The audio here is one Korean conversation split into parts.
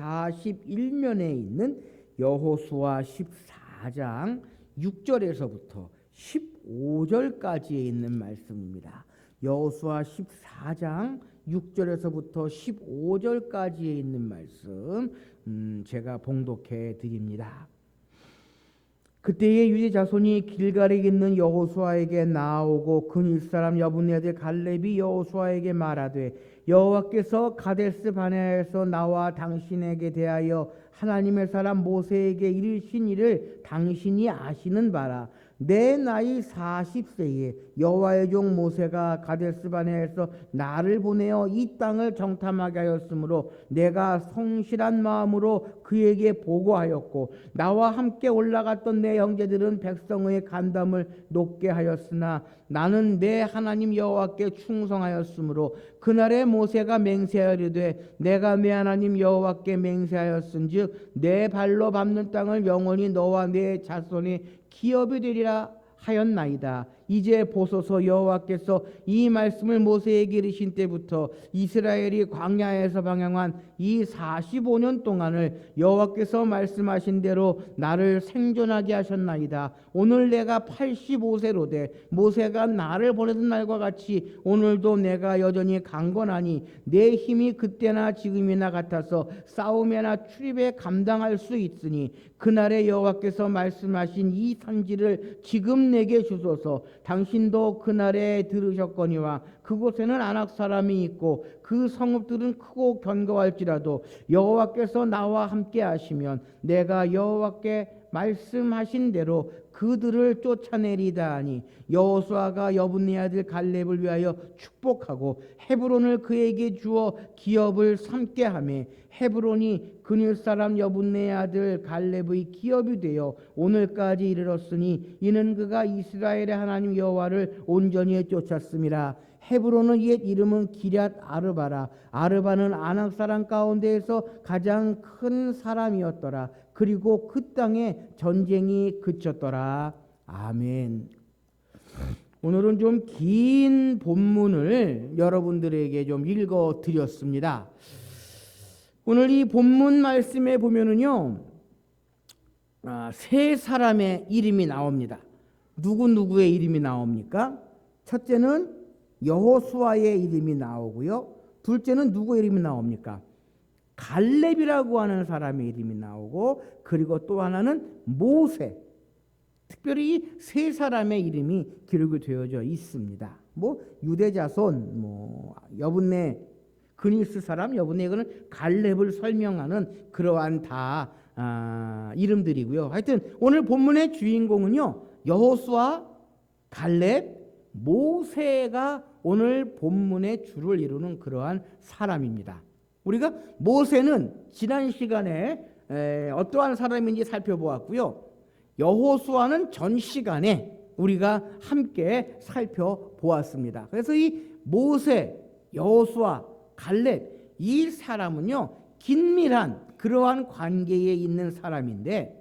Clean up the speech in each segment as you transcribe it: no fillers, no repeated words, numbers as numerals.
41면에 있는 여호수아 14장 6절에서부터 15절까지에 있는 말씀입니다. 여호수아 14장 6절에서부터 15절까지에 있는 말씀 제가 봉독해 드립니다. 그때에 유대 자손이 길갈에 있는 여호수아에게 나아오고 그니 사람 여분의 아들 갈렙이 여호수아에게 말하되 여호와께서 가데스 바네아에서 나와 당신에게 대하여 하나님의 사람 모세에게 이르신 일을 당신이 아시는 바라. 내 나이 40세에 여호와의 종 모세가 가데스 바네아에서 나를 보내어 이 땅을 정탐하게 하였으므로 내가 성실한 마음으로 그에게 보고하였고 나와 함께 올라갔던 내 형제들은 백성의 간담을 높게 하였으나 나는 내 하나님 여호와께 충성하였으므로 그날에 모세가 맹세하려되 내가 내 하나님 여호와께 맹세하였은즉 내 발로 밟는 땅을 영원히 너와 내 자손의 기업이 되리라 하였나이다. 이제 보소서 여호와께서 이 말씀을 모세에게 이르신 때부터 이스라엘이 광야에서 방황한 이 45년 동안을 여호와께서 말씀하신 대로 나를 생존하게 하셨나이다. 오늘 내가 85세로 돼 모세가 나를 보내던 날과 같이 오늘도 내가 여전히 강건하니 내 힘이 그때나 지금이나 같아서 싸움이나 출입에 감당할 수 있으니 그날에 여호와께서 말씀하신 이 산지를 지금 내게 주소서. 당신도 그날에 들으셨거니와 그곳에는 아낙 사람이 있고 그 성읍들은 크고 견고할지라도 여호와께서 나와 함께 하시면 내가 여호와께 말씀하신 대로 그들을 쫓아내리다 하니 여호수아가 여분네 아들 갈렙을 위하여 축복하고 헤브론을 그에게 주어 기업을 삼게 하며 헤브론이 그닐 사람 여분네 아들 갈렙의 기업이 되어 오늘까지 이르렀으니 이는 그가 이스라엘의 하나님 여호와를 온전히 쫓았음이라. 헤브론은 옛 이름은 기럇 아르바라. 아르바는 아낙 사람 가운데에서 가장 큰 사람이었더라. 그리고 그 땅에 전쟁이 그쳤더라. 아멘. 오늘은 좀 긴 본문을 여러분들에게 좀 읽어 드렸습니다. 오늘 이 본문 말씀에 보면은요, 세 사람의 이름이 나옵니다. 누구의 이름이 나옵니까? 첫째는 여호수아의 이름이 나오고요. 둘째는 누구의 이름이 나옵니까? 갈렙이라고 하는 사람의 이름이 나오고, 그리고 또 하나는 모세. 특별히 이 세 사람의 이름이 기록이 되어져 있습니다. 유대자손, 여분네 그니스 사람, 여분네 이거는 갈렙을 설명하는 그러한 다 이름들이고요. 하여튼 오늘 본문의 주인공은요, 여호수아, 갈렙, 모세가 오늘 본문의 주를 이루는 그러한 사람입니다. 우리가 모세는 지난 시간에 어떠한 사람인지 살펴보았고요. 여호수아는 전 시간에 우리가 함께 살펴보았습니다. 그래서 이 모세, 여호수아, 갈렙 이 사람은요, 긴밀한 그러한 관계에 있는 사람인데,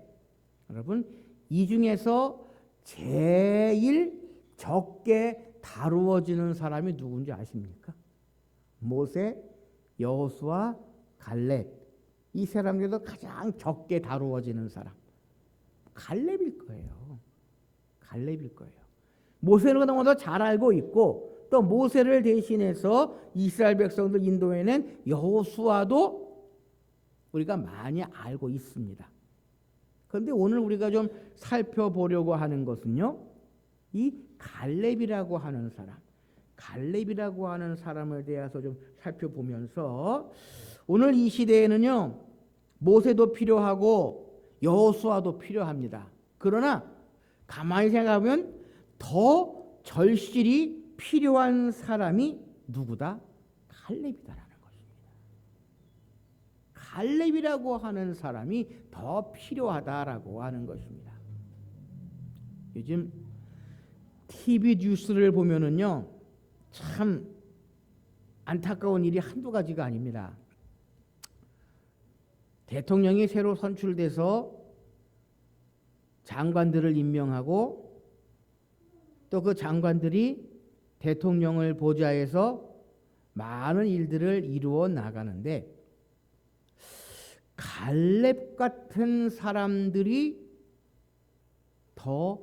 여러분 이 중에서 제일 적게 다루어지는 사람이 누군지 아십니까? 모세, 여호수아, 갈렙 이 사람들도 가장 적게 다루어지는 사람 갈렙일 거예요. 갈렙일 거예요. 모세는 그동안 더 잘 알고 있고, 또 모세를 대신해서 이스라엘 백성들 인도해낸 여호수아도 우리가 많이 알고 있습니다. 그런데 오늘 우리가 좀 살펴보려고 하는 것은요, 이 갈렙이라고 하는 사람, 갈렙이라고 하는 사람에 대해서 좀 살펴보면서, 오늘 이 시대에는요, 모세도 필요하고 여호수아도 필요합니다. 그러나 가만히 생각하면 더 절실히 필요한 사람이 누구다? 갈렙이다라는 것입니다. 갈렙이라고 하는 사람이 더 필요하다라고 하는 것입니다. 요즘 TV 뉴스를 보면은요, 참 안타까운 일이 한두 가지가 아닙니다. 대통령이 새로 선출돼서 장관들을 임명하고, 또 그 장관들이 대통령을 보좌해서 많은 일들을 이루어 나가는데, 갈렙 같은 사람들이 더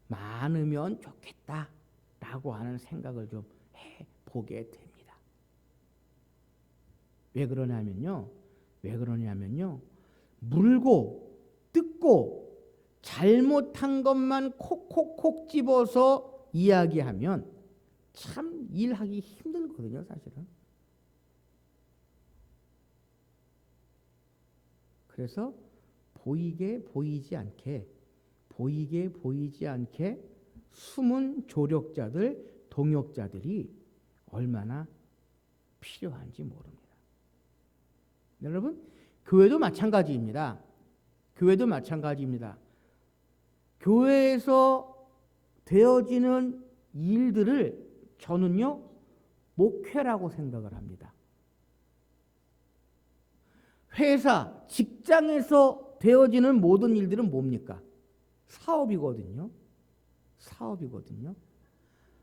많으면 좋겠다라고 하는 생각을 좀 해보게 됩니다. 왜 그러냐면요. 물고 뜯고 잘못한 것만 콕콕콕 집어서 이야기하면 참 일하기 힘들거든요, 사실은. 그래서 보이게 보이지 않게 숨은 조력자들, 동역자들이 얼마나 필요한지 모릅니다. 여러분, 교회도 마찬가지입니다. 교회에서 되어지는 일들을 저는요, 목회라고 생각을 합니다. 회사, 직장에서 되어지는 모든 일들은 뭡니까? 사업이거든요.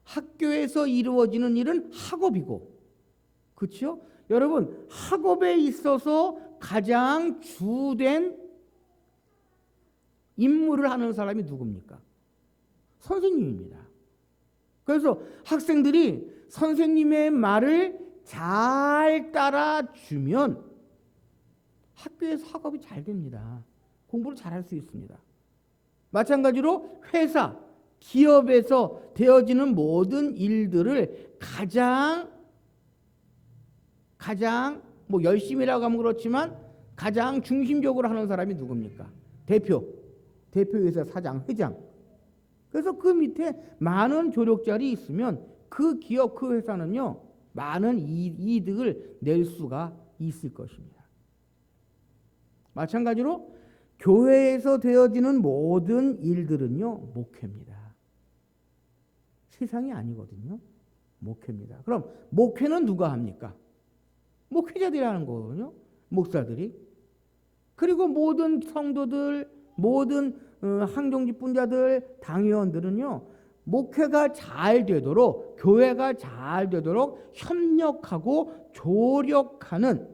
학교에서 이루어지는 일은 학업이고, 그렇죠? 여러분, 학업에 있어서 가장 주된 임무를 하는 사람이 누굽니까? 선생님입니다. 그래서 학생들이 선생님의 말을 잘 따라주면 학교에서 학업이 잘 됩니다. 공부를 잘할 수 있습니다. 마찬가지로 회사, 기업에서 되어지는 모든 일들을 가장 뭐 열심히라고 하면 그렇지만 가장 중심적으로 하는 사람이 누굽니까? 대표이사, 사장, 회장. 그래서 그 밑에 많은 조력자들이 있으면 그 기업, 그 회사는요, 많은 이득을 낼 수가 있을 것입니다. 마찬가지로 교회에서 되어지는 모든 일들은요, 목회입니다. 세상이 아니거든요. 목회입니다. 그럼 목회는 누가 합니까? 목회자들이 하는 거거든요. 목사들이. 그리고 모든 성도들, 모든 항정직분자들, 당회원들은요, 목회가 잘 되도록, 교회가 잘 되도록 협력하고 조력하는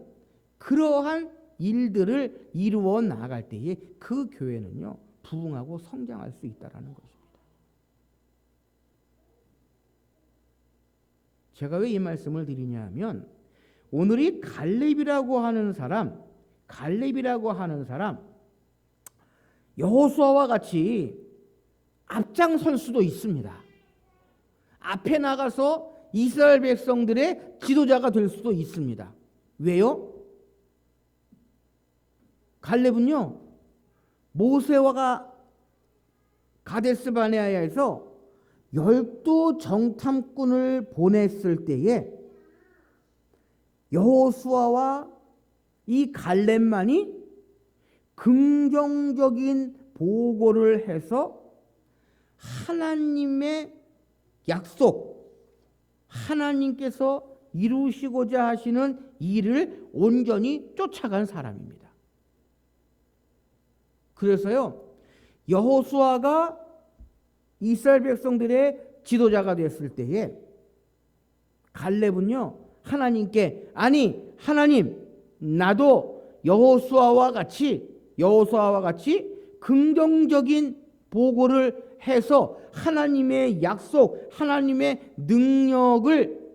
그러한 일들을 이루어 나갈 때에 그 교회는요, 부흥하고 성장할 수 있다는 것입니다. 제가 왜 이 말씀을 드리냐 하면, 오늘이 갈렙이라고 하는 사람, 여호수아와 같이 앞장설 수도 있습니다. 앞에 나가서 이스라엘 백성들의 지도자가 될 수도 있습니다. 왜요? 갈렙은요, 모세와 가데스 바네아에서 12 정탐꾼을 보냈을 때에 여호수아와 이 갈렙만이 긍정적인 보고를 해서 하나님의 약속, 하나님께서 이루시고자 하시는 일을 온전히 쫓아간 사람입니다. 그래서요, 여호수아가 이스라엘 백성들의 지도자가 됐을 때에 갈렙은요, 하나님께, 아니 하나님, 나도 여호수아와 같이 긍정적인 보고를 해서 하나님의 약속, 하나님의 능력을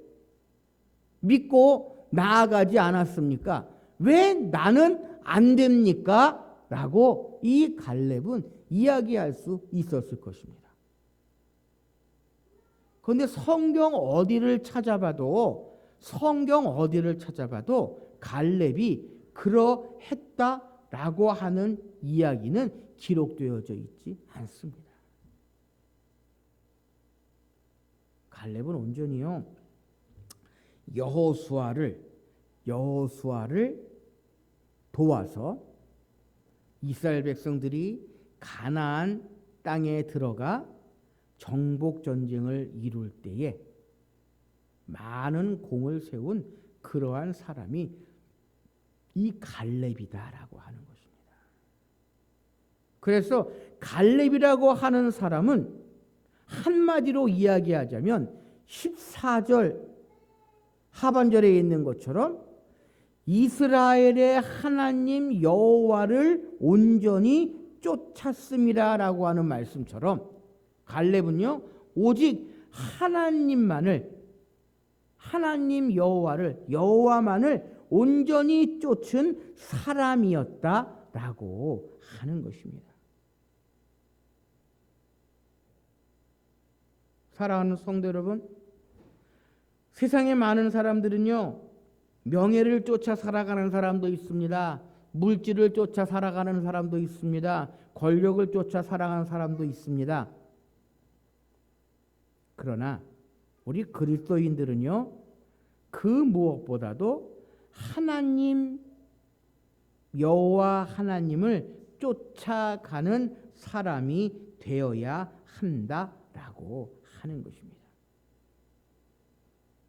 믿고 나아가지 않았습니까? 왜 나는 안 됩니까? 라고 이 갈렙은 이야기할 수 있었을 것입니다. 그런데 성경 어디를 찾아봐도 갈렙이 그러했다라고 하는 이야기는 기록되어져 있지 않습니다. 갈렙은 온전히요, 여호수아를 도와서 이스라엘 백성들이 가나안 땅에 들어가 정복 전쟁을 이룰 때에 많은 공을 세운 그러한 사람이 이 갈렙이다라고 하는 것입니다. 그래서 갈렙이라고 하는 사람은 한마디로 이야기하자면 14절 하반절에 있는 것처럼 이스라엘의 하나님 여호와를 온전히 쫓았음이라라고 하는 말씀처럼 갈렙은요 오직 하나님 여호와만을 온전히 쫓은 사람이었다라고 하는 것입니다. 사랑하는 성도 여러분, 세상에 많은 사람들은요 명예를 쫓아 살아가는 사람도 있습니다. 물질을 쫓아 살아가는 사람도 있습니다. 권력을 쫓아 살아가는 사람도 있습니다. 그러나 우리 그리스도인들은요 그 무엇보다도 하나님 여호와 하나님을 쫓아가는 사람이 되어야 한다라고 하는 것입니다.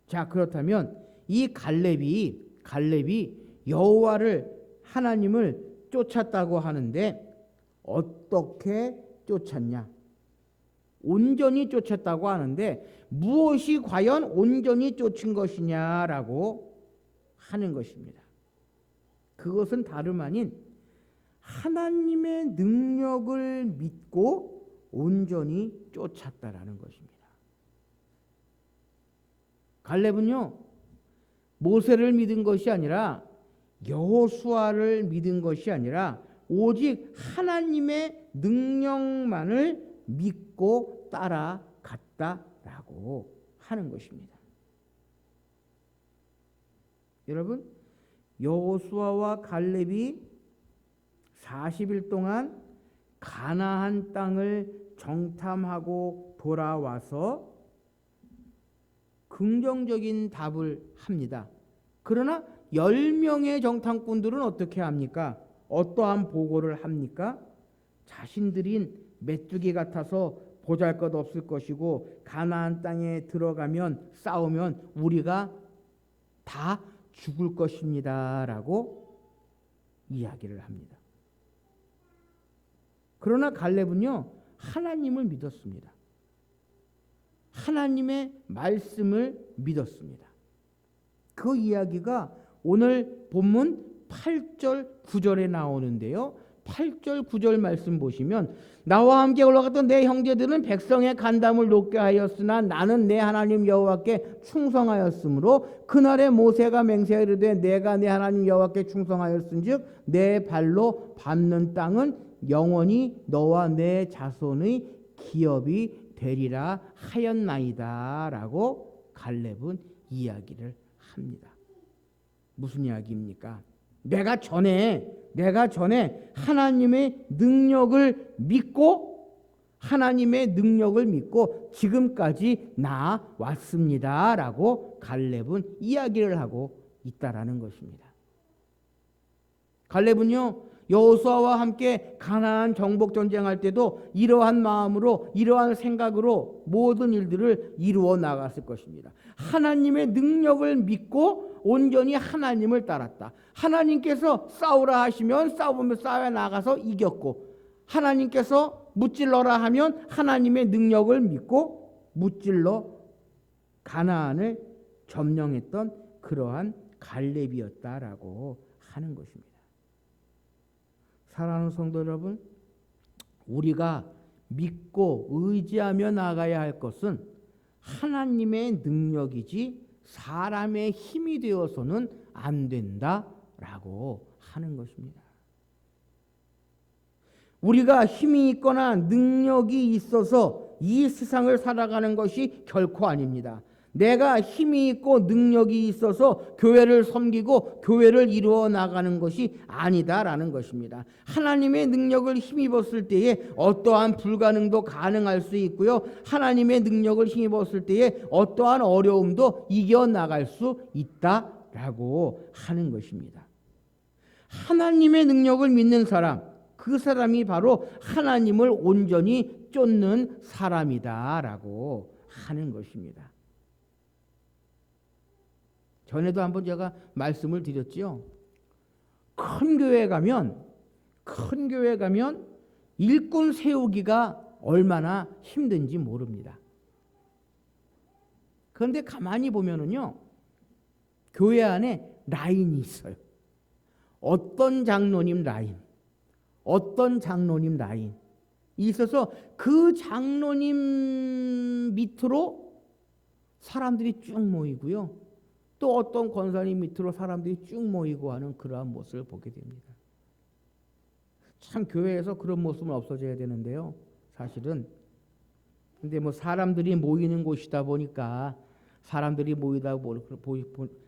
자, 그렇다면 이 갈렙이 여호와를 하나님을 쫓았다고 하는데 어떻게 쫓았냐? 온전히 쫓았다고 하는데 무엇이 과연 온전히 쫓은 것이냐라고 하는 것입니다. 그것은 다름 아닌 하나님의 능력을 믿고 온전히 쫓았다라는 것입니다. 갈렙은요 모세를 믿은 것이 아니라 여호수아를 믿은 것이 아니라 오직 하나님의 능력만을 믿고 따라갔다라고 하는 것입니다. 여러분, 여호수아와 갈렙이 40일 동안 가나안 땅을 정탐하고 돌아와서 긍정적인 답을 합니다. 그러나 10명의 정탐꾼들은 어떻게 합니까? 어떠한 보고를 합니까? 자신들인 메뚜기 같아서 보잘것없을 것이고 가나안 땅에 들어가면 싸우면 우리가 다 죽을 것입니다 라고 이야기를 합니다. 그러나 갈렙은요 하나님을 믿었습니다. 하나님의 말씀을 믿었습니다. 그 이야기가 오늘 본문 8절 9절에 나오는데요. 8절 9절 말씀 보시면 나와 함께 올라갔던 내 형제들은 백성의 간담을 높게 하였으나 나는 내 하나님 여호와께 충성하였으므로 그날에 모세가 맹세하여 이르되 내가 내 하나님 여호와께 충성하였은즉 내 발로 밟는 땅은 영원히 너와 내 자손의 기업이 되리라 하였나이다 라고 갈렙은 이야기를 합니다. 무슨 이야기입니까? 내가 전에 하나님의 능력을 믿고 지금까지 나아왔습니다 라고 갈렙은 이야기를 하고 있다라는 것입니다. 갈렙은요 여호수아와 함께 가나안 정복 전쟁할 때도 이러한 마음으로 이러한 생각으로 모든 일들을 이루어 나갔을 것입니다. 하나님의 능력을 믿고 온전히 하나님을 따랐다. 하나님께서 싸우라 하시면 싸워 나가서 이겼고 하나님께서 무찔러라 하면 하나님의 능력을 믿고 무찔러 가나안을 점령했던 그러한 갈렙이었다라고 하는 것입니다. 사랑하는 성도 여러분, 우리가 믿고 의지하며 나가야 할 것은 하나님의 능력이지 사람의 힘이 되어서는 안 된다라고 하는 것입니다. 우리가 힘이 있거나 능력이 있어서 이 세상을 살아가는 것이 결코 아닙니다. 내가 힘이 있고 능력이 있어서 교회를 섬기고 교회를 이루어 나가는 것이 아니다라는 것입니다. 하나님의 능력을 힘입었을 때에 어떠한 불가능도 가능할 수 있고요. 하나님의 능력을 힘입었을 때에 어떠한 어려움도 이겨나갈 수 있다라고 하는 것입니다. 하나님의 능력을 믿는 사람, 그 사람이 바로 하나님을 온전히 쫓는 사람이다라고 하는 것입니다. 전에도 한번 제가 말씀을 드렸지요. 큰 교회 가면 일꾼 세우기가 얼마나 힘든지 모릅니다. 그런데 가만히 보면은요, 교회 안에 라인이 있어요. 어떤 장로님 라인, 어떤 장로님 라인 있어서 그 장로님 밑으로 사람들이 쭉 모이고요. 또 어떤 권사님 밑으로 사람들이 쭉 모이고 하는 그러한 모습을 보게 됩니다. 참 교회에서 그런 모습은 없어져야 되는데요. 사실은. 근데 뭐 사람들이 모이는 곳이다 보니까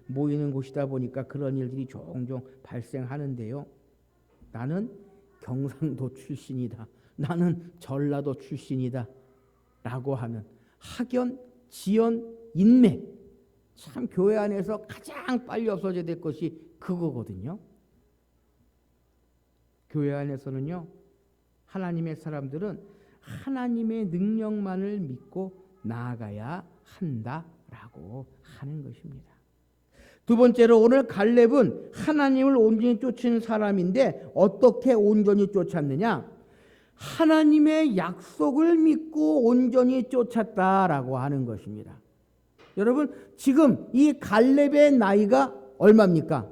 모이는 곳이다 보니까 그런 일들이 종종 발생하는데요. 나는 경상도 출신이다. 나는 전라도 출신이다. 라고 하는 학연, 지연, 인맥. 참 교회 안에서 가장 빨리 없어져야 될 것이 그거거든요. 교회 안에서는요. 하나님의 사람들은 하나님의 능력만을 믿고 나아가야 한다라고 하는 것입니다. 두 번째로 오늘 갈렙은 하나님을 온전히 쫓은 사람인데 어떻게 온전히 쫓았느냐? 하나님의 약속을 믿고 온전히 쫓았다라고 하는 것입니다. 여러분 지금 이 갈렙의 나이가 얼마입니까?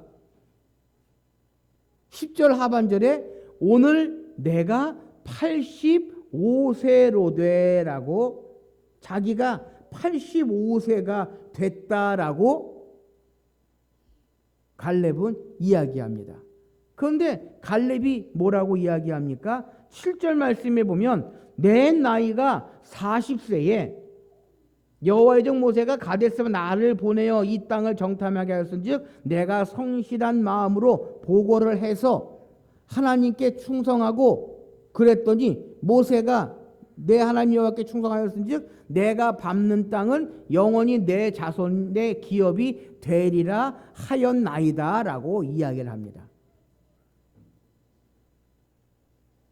10절 하반절에 오늘 내가 85세로 되라고 자기가 85세가 됐다라고 갈렙은 이야기합니다. 그런데 갈렙이 뭐라고 이야기합니까? 7절 말씀에 보면 내 나이가 40세에 여호와의 종 모세가 가데스에 나를 보내어 이 땅을 정탐하게 하였은즉 내가 성실한 마음으로 보고를 해서 하나님께 충성하고 그랬더니 모세가 내 하나님 여호와께 충성하였은즉 내가 밟는 땅은 영원히 내 자손의 기업이 되리라 하였나이다라고 이야기를 합니다.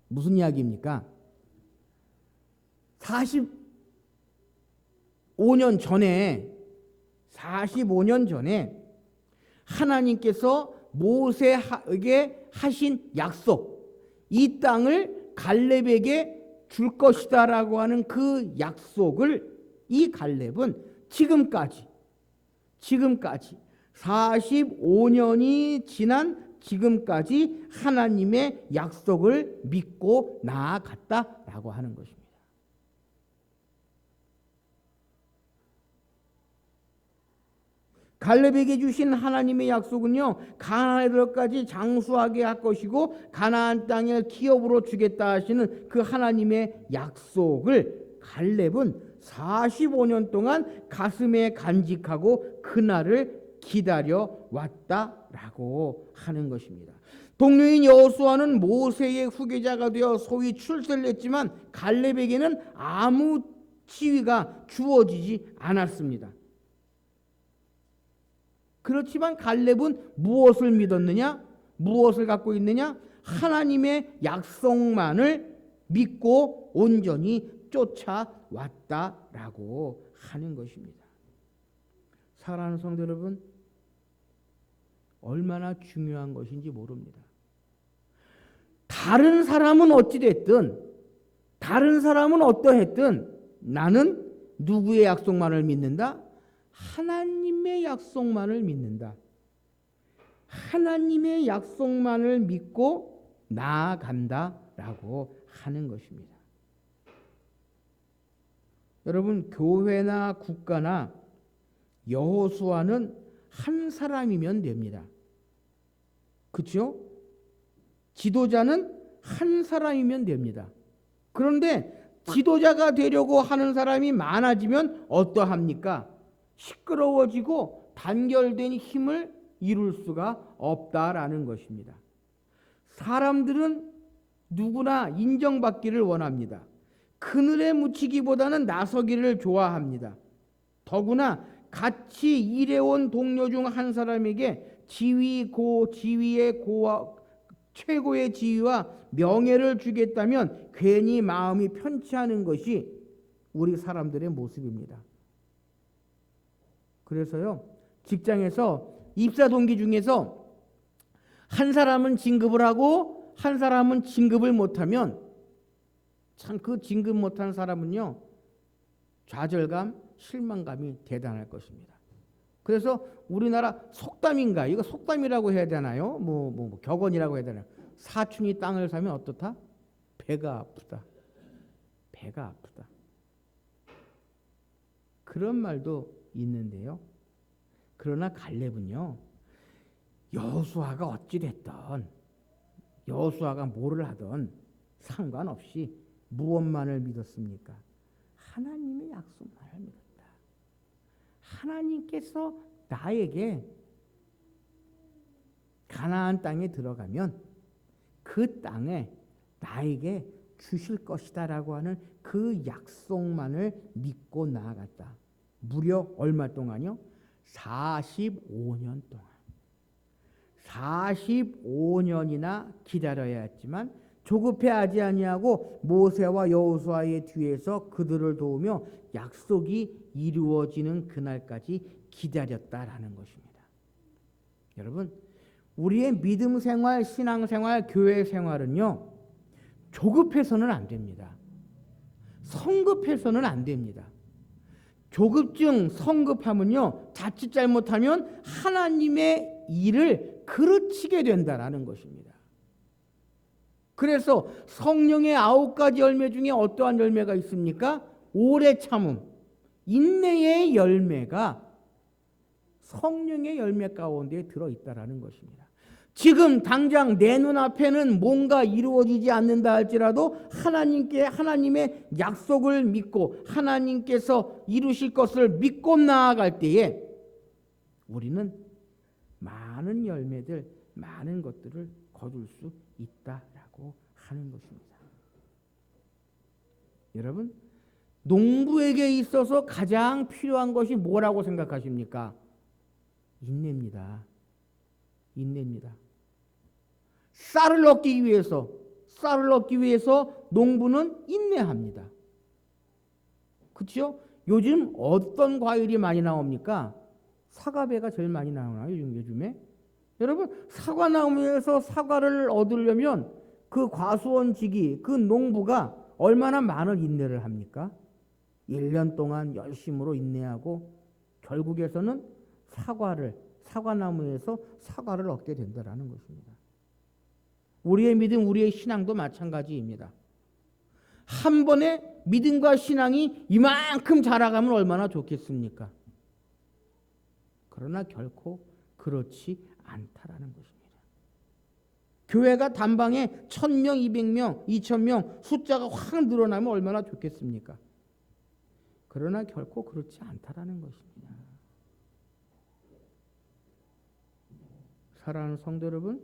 무슨 이야기입니까? 45년 전에 하나님께서 모세에게 하신 약속, 이 땅을 갈렙에게 줄 것이다라고 하는 그 약속을 이 갈렙은 지금까지 45년이 지난 지금까지 하나님의 약속을 믿고 나아갔다라고 하는 것입니다. 갈렙에게 주신 하나님의 약속은요, 가나안에까지 장수하게 할 것이고 가나안 땅을 기업으로 주겠다 하시는 그 하나님의 약속을 갈렙은 45년 동안 가슴에 간직하고 그날을 기다려 왔다라고 하는 것입니다. 동료인 여호수아는 모세의 후계자가 되어 소위 출세를 했지만 갈렙에게는 아무 지위가 주어지지 않았습니다. 그렇지만 갈렙은 무엇을 믿었느냐? 무엇을 갖고 있느냐? 하나님의 약속만을 믿고 온전히 쫓아왔다라고 하는 것입니다. 사랑하는 성도 여러분, 얼마나 중요한 것인지 모릅니다. 다른 사람은 어찌됐든, 다른 사람은 어떠했든 나는 누구의 약속만을 믿는다? 하나님의 약속만을 믿는다. 하나님의 약속만을 믿고 나아간다라고 하는 것입니다. 여러분, 교회나 국가나 여호수아는 한 사람이면 됩니다. 그렇죠? 지도자는 한 사람이면 됩니다. 그런데 지도자가 되려고 하는 사람이 많아지면 어떠합니까? 시끄러워지고 단결된 힘을 이룰 수가 없다라는 것입니다. 사람들은 누구나 인정받기를 원합니다. 그늘에 묻히기보다는 나서기를 좋아합니다. 더구나 같이 일해온 동료 중 한 사람에게 지위의 최고의 지위와 명예를 주겠다면 괜히 마음이 편치 않은 것이 우리 사람들의 모습입니다. 그래서요, 직장에서 입사 동기 중에서 한 사람은 진급을 하고 한 사람은 진급을 못하면 참 그 진급 못한 사람은요, 좌절감, 실망감이 대단할 것입니다. 그래서 우리나라 속담인가? 이거 속담이라고 해야 되나요? 격언이라고 해야 되나요? 사촌이 땅을 사면 어떻다? 배가 아프다. 배가 아프다. 그런 말도 있는데요. 그러나 갈렙은요, 여호수아가 어찌 됐던, 여호수아가 뭐를 하던 상관없이 무엇만을 믿었습니까? 하나님의 약속만을 믿었다. 하나님께서 나에게 가나안 땅에 들어가면 그 땅에 나에게 주실 것이다라고 하는 그 약속만을 믿고 나아갔다. 무려 얼마 동안요? 45년 동안. 45년이나 기다려야 했지만 조급해하지 아니하고 모세와 여호수아의 뒤에서 그들을 도우며 약속이 이루어지는 그날까지 기다렸다라는 것입니다. 여러분, 우리의 믿음 생활, 신앙 생활, 교회 생활은요, 조급해서는 안 됩니다. 성급해서는 안 됩니다. 조급증, 성급함은요, 자칫 잘못하면 하나님의 일을 그르치게 된다라는 것입니다. 그래서 성령의 9가지 열매 중에 어떠한 열매가 있습니까? 오래 참음, 인내의 열매가 성령의 열매 가운데 들어있다라는 것입니다. 지금 당장 내 눈앞에는 뭔가 이루어지지 않는다 할지라도 하나님의 약속을 믿고 하나님께서 이루실 것을 믿고 나아갈 때에 우리는 많은 열매들, 많은 것들을 거둘 수 있다라고 하는 것입니다. 여러분, 농부에게 있어서 가장 필요한 것이 뭐라고 생각하십니까? 인내입니다. 인내입니다. 쌀을 얻기 위해서 농부는 인내합니다. 그렇죠? 요즘 어떤 과일이 많이 나옵니까? 사과배가 제일 많이 나오나요? 요즘에? 여러분, 사과나무에서 사과를 얻으려면 그 과수원지기, 그 농부가 얼마나 많은 인내를 합니까? 1년 동안 열심으로 인내하고 결국에서는 사과나무에서 사과를 얻게 된다는 것입니다. 우리의 믿음, 우리의 신앙도 마찬가지입니다. 한 번에 믿음과 신앙이 이만큼 자라가면 얼마나 좋겠습니까? 그러나 결코 그렇지 않다라는 것입니다. 교회가 단방에 1000명, 200명, 2000명 숫자가 확 늘어나면 얼마나 좋겠습니까? 그러나 결코 그렇지 않다라는 것입니다. 사랑하는 성도 여러분,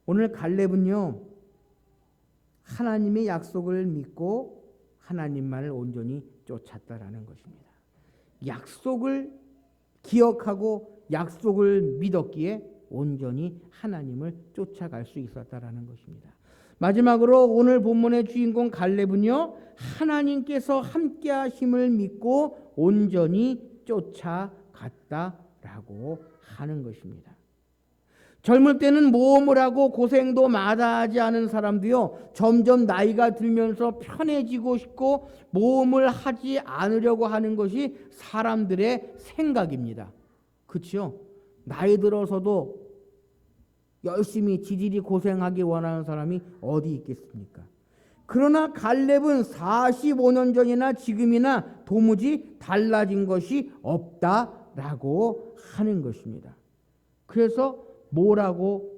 오늘 갈렙은요, 하나님의 약속을 믿고 하나님만을 온전히 쫓았다라는 것입니다. 약속을 기억하고 약속을 믿었기에 온전히 하나님을 쫓아갈 수 있었다라는 것입니다. 마지막으로 오늘 본문의 주인공 갈렙은요, 하나님께서 함께 하심을 믿고 온전히 쫓아갔다라고 하는 것입니다. 젊을 때는 모험을 하고 고생도 마다하지 않은 사람도요, 점점 나이가 들면서 편해지고 싶고 모험을 하지 않으려고 하는 것이 사람들의 생각입니다. 그렇죠? 나이 들어서도 열심히 지질이 고생하기 원하는 사람이 어디 있겠습니까? 그러나 갈렙은 45년 전이나 지금이나 도무지 달라진 것이 없다라고 하는 것입니다. 그래서 뭐라고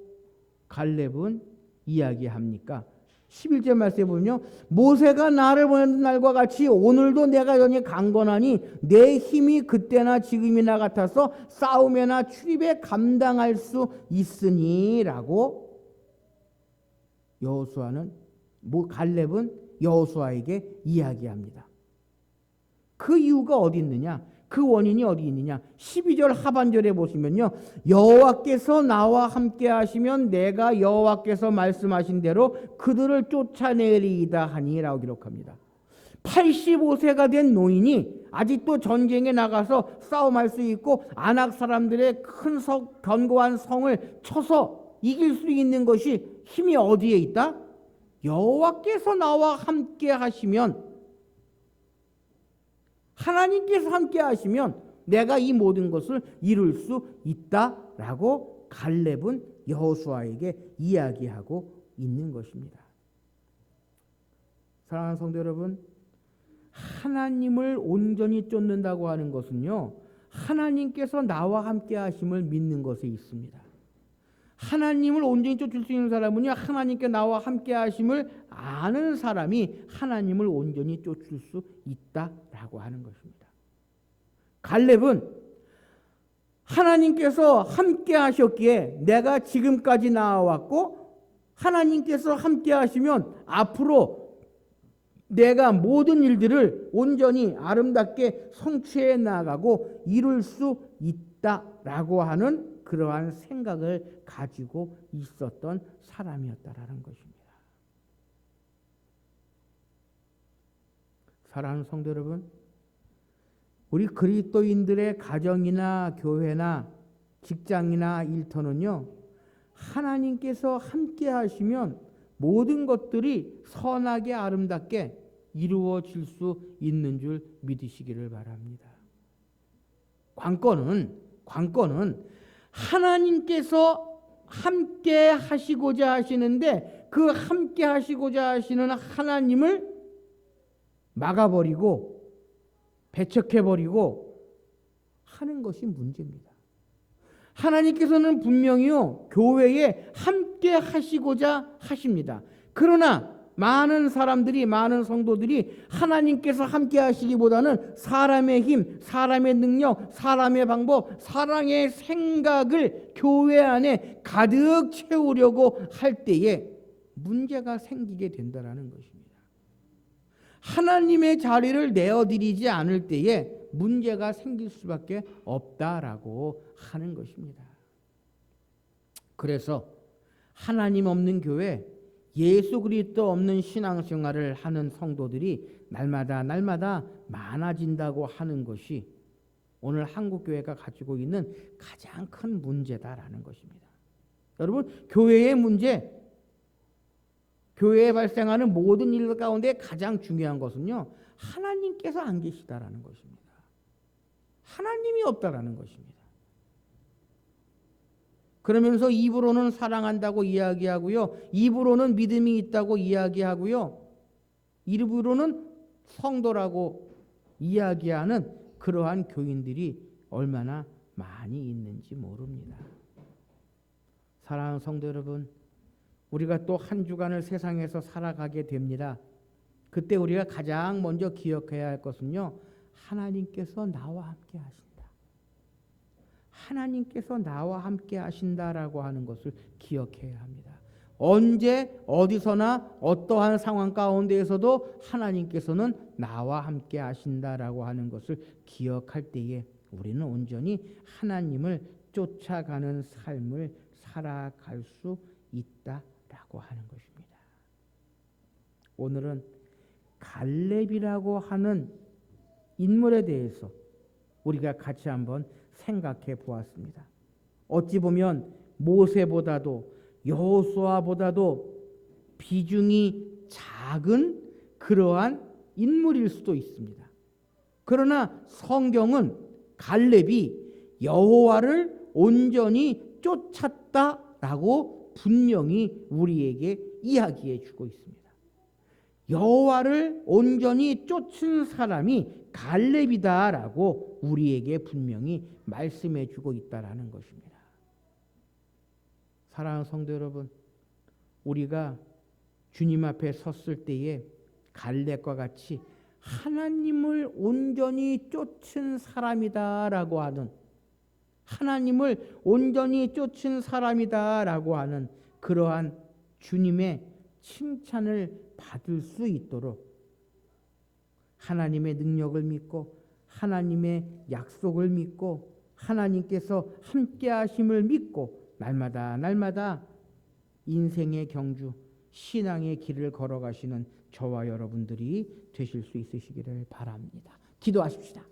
갈렙은 이야기합니까? 11절 말씀에 보면요, 모세가 나를 보낸 날과 같이 오늘도 내가 여전히 강건하니 내 힘이 그때나 지금이나 같아서 싸움에나 출입에 감당할 수 있으니라고 갈렙은 여호수아에게 이야기합니다. 그 이유가 어디 있느냐? 그 원인이 어디 있느냐? 12절 하반절에 보시면요, 여호와께서 나와 함께 하시면 내가 여호와께서 말씀하신 대로 그들을 쫓아내리이다 하니라고 기록합니다. 85세가 된 노인이 아직도 전쟁에 나가서 싸움할 수 있고 안악 사람들의 큰 견고한 성을 쳐서 이길 수 있는 것이 힘이 어디에 있다? 여호와께서 나와 함께 하시면, 하나님께서 함께 하시면 내가 이 모든 것을 이룰 수 있다라고 갈렙은 여호수아에게 이야기하고 있는 것입니다. 사랑하는 성도 여러분, 하나님을 온전히 쫓는다고 하는 것은요, 하나님께서 나와 함께 하심을 믿는 것에 있습니다. 하나님을 온전히 쫓을 수 있는 사람은요, 하나님께 나와 함께 하심을 아는 사람이 하나님을 온전히 쫓을 수 있다라고 하는 것입니다. 갈렙은 하나님께서 함께 하셨기에 내가 지금까지 나아왔고, 하나님께서 함께 하시면 앞으로 내가 모든 일들을 온전히 아름답게 성취해 나가고 이룰 수 있다라고 하는 그러한 생각을 가지고 있었던 사람이었다라는 것입니다. 사랑하는 성도 여러분, 우리 그리스도인들의 가정이나 교회나 직장이나 일터는요, 하나님께서 함께 하시면 모든 것들이 선하게 아름답게 이루어질 수 있는 줄 믿으시기를 바랍니다. 관건은 하나님께서 함께 하시고자 하시는데 그 함께 하시고자 하시는 하나님을 막아버리고 배척해버리고 하는 것이 문제입니다. 하나님께서는 분명히요, 교회에 함께 하시고자 하십니다. 그러나 많은 사람들이, 많은 성도들이 하나님께서 함께 하시기보다는 사람의 힘, 사람의 능력, 사람의 방법, 사랑의 생각을 교회 안에 가득 채우려고 할 때에 문제가 생기게 된다는 것입니다. 하나님의 자리를 내어드리지 않을 때에 문제가 생길 수밖에 없다라고 하는 것입니다. 그래서 하나님 없는 교회, 예수 그리스도 없는 신앙생활을 하는 성도들이 날마다 많아진다고 하는 것이 오늘 한국교회가 가지고 있는 가장 큰 문제다라는 것입니다. 여러분, 교회의 문제, 교회에 발생하는 모든 일 가운데 가장 중요한 것은요, 하나님께서 안 계시다라는 것입니다. 하나님이 없다라는 것입니다. 그러면서 입으로는 사랑한다고 이야기하고요, 입으로는 믿음이 있다고 이야기하고요, 입으로는 성도라고 이야기하는 그러한 교인들이 얼마나 많이 있는지 모릅니다. 사랑하는 성도 여러분, 우리가 또 한 주간을 세상에서 살아가게 됩니다. 그때 우리가 가장 먼저 기억해야 할 것은요, 하나님께서 나와 함께 하신다. 하나님께서 나와 함께 하신다라고 하는 것을 기억해야 합니다. 언제 어디서나 어떠한 상황 가운데에서도 하나님께서는 나와 함께 하신다라고 하는 것을 기억할 때에 우리는 온전히 하나님을 쫓아가는 삶을 살아갈 수 있다라고 하는 것입니다. 오늘은 갈렙이라고 하는 인물에 대해서 우리가 같이 한번 생각해 보았습니다. 어찌 보면 모세보다도 여호수아보다도 비중이 작은 그러한 인물일 수도 있습니다. 그러나 성경은 갈렙이 여호와를 온전히 쫓았다라고 분명히 우리에게 이야기해 주고 있습니다. 여호와를 온전히 쫓은 사람이 갈렙이다라고 우리에게 분명히 말씀해 주고 있다라는 것입니다. 사랑하는 성도 여러분, 우리가 주님 앞에 섰을 때에 갈렙과 같이 하나님을 온전히 쫓은 사람이다라고 하는, 하나님을 온전히 쫓은 사람이다라고 하는 그러한 주님의 칭찬을 받을 수 있도록 하나님의 능력을 믿고 하나님의 약속을 믿고 하나님께서 함께 하심을 믿고 날마다 인생의 경주, 신앙의 길을 걸어가시는 저와 여러분들이 되실 수 있으시기를 바랍니다. 기도하십시다.